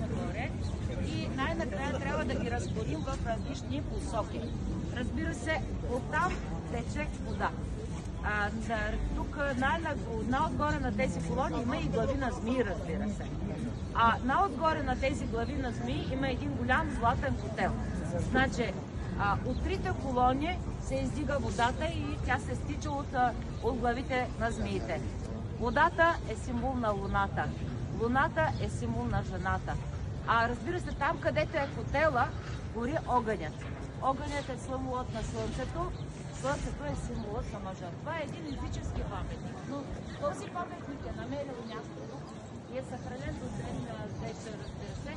нагоре и най-накрая трябва да ги разходим в различни посоки. Разбира се, оттам тече вода. Тук най-отгоре на тези колони има и глави на змии, разбира се. А най-отгоре на тези глави на змии има един голям златен котел. Значи, от трите колони се издига водата и тя се стича от главите на змиите. Водата е символ на луната. Луната е символ на жената. А разбира се, там, където е котела, гори огънят. Огънят е символът на слънцето. Слънцето е символът на мъжа. Това е един езически паметник, но този паметник е намерил място и е съхранен до древна вечер, разбира се,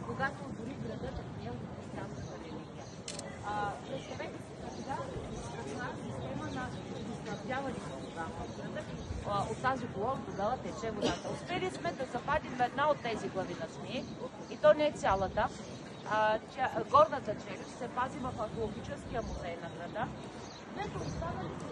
когато дори градът е приел християнската религия. Представете си сега една система на снабдяване с вода в града. От тази колон тогава тече водата. Успели сме да западим една от тези глави на змии, и то не е цялата. Горната челюст се пази в археологическия музей на града. Двете останалите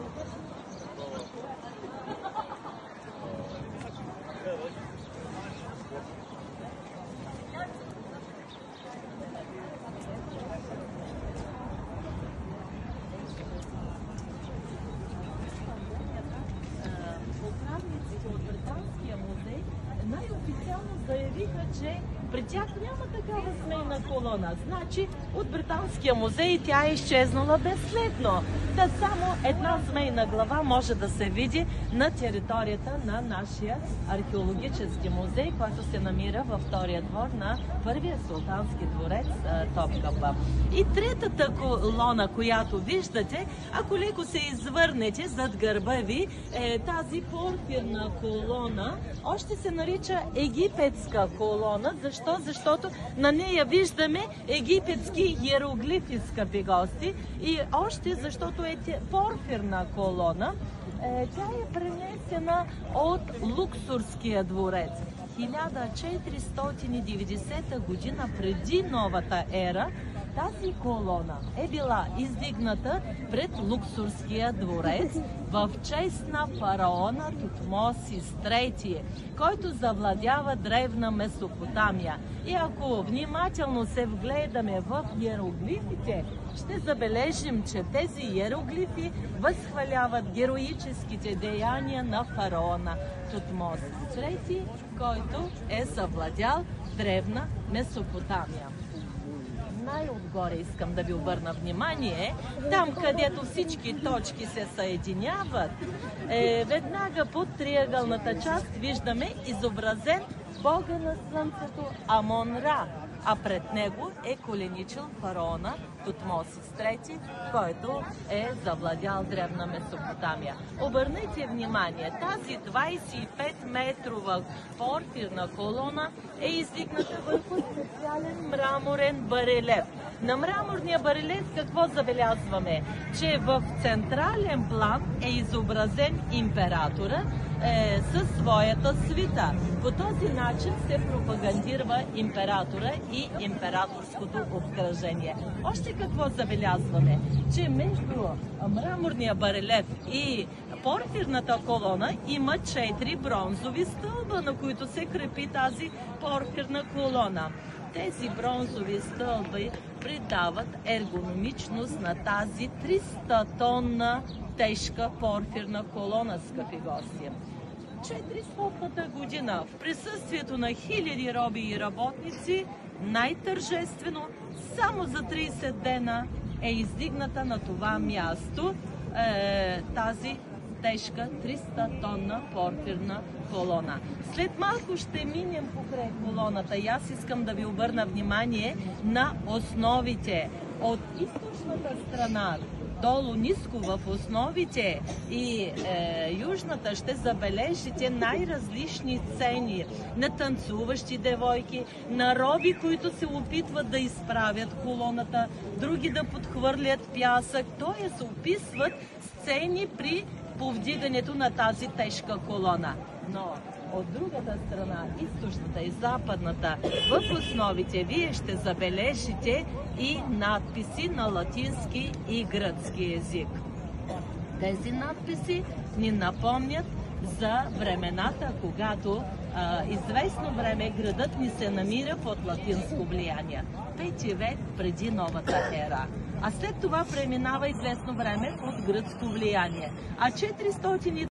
управниците от Британския музей най-официално заявиха, че при тях няма такава змейна колона. Значи от Британския музей тя е изчезнала безследно. Да само една змейна глава може да се види на територията на нашия археологически музей, който се намира във втория двор на първия султански дворец Топкапа. И третата колона, която виждате, ако леко се извърнете зад гърба ви, тази порфирна колона още се нарича египетска колона. Защо? Защото на нея виждаме египетски иероглифи, скъпи гости, и още защото е порфирна колона. Тя е пренесена от Луксорския дворец. 1490 година преди новата ера тази колона е била издигната пред Луксорския дворец в чест на фараона Тутмосис III, който завладява древна Месопотамия. И ако внимателно се вгледаме в иероглифите, ще забележим, че тези иероглифи възхваляват героическите деяния на фараона Тутмосис III, който е завладял древна Месопотамия. Най-отгоре искам да ви обърна внимание, там където всички точки се съединяват, веднага под триъгълната част виждаме изобразен бога на слънцето Амон-Ра, а пред него е коленичил фараона Тутмосис III, който е завладял древна Месопотамия. Обърнете внимание, тази 25-метрова порфирна колона е издигната върху специален мраморен барелев. На мраморния барелев какво забелязваме? Че в централен план е изобразен императора със своята свита. По този начин се пропагандира императора и императорското обкръжение. Още какво забелязваме? Че между мраморния барелев и порфирната колона има 4 бронзови стълба, на които се крепи тази порфирна колона. Тези бронзови стълби придават ергономичност на тази 300-тонна тежка порфирна колона, скъпи гости. 400-та година в присъствието на хиляди роби и работници най-тържествено само за 30 дена е издигната на това място тази тежка 300-тонна порфирна колона. След малко ще минем покрай колоната и аз искам да ви обърна внимание на основите. От източната страна долу ниско в основите и южната ще забележите най-различни сцени на танцуващи девойки, на роби, които се опитват да изправят колоната, други да подхвърлят пясък, т.е. описват сцени при повдигането на тази тежка колона. Но от другата страна, източната и западната, в основите вие ще забележите и надписи на латински и гръцки език. Тези надписи ни напомнят за времената, когато известно време градът ни се намира под латинско влияние. 5 век преди новата ера. А след това преминава известно време под гръцко влияние. А 400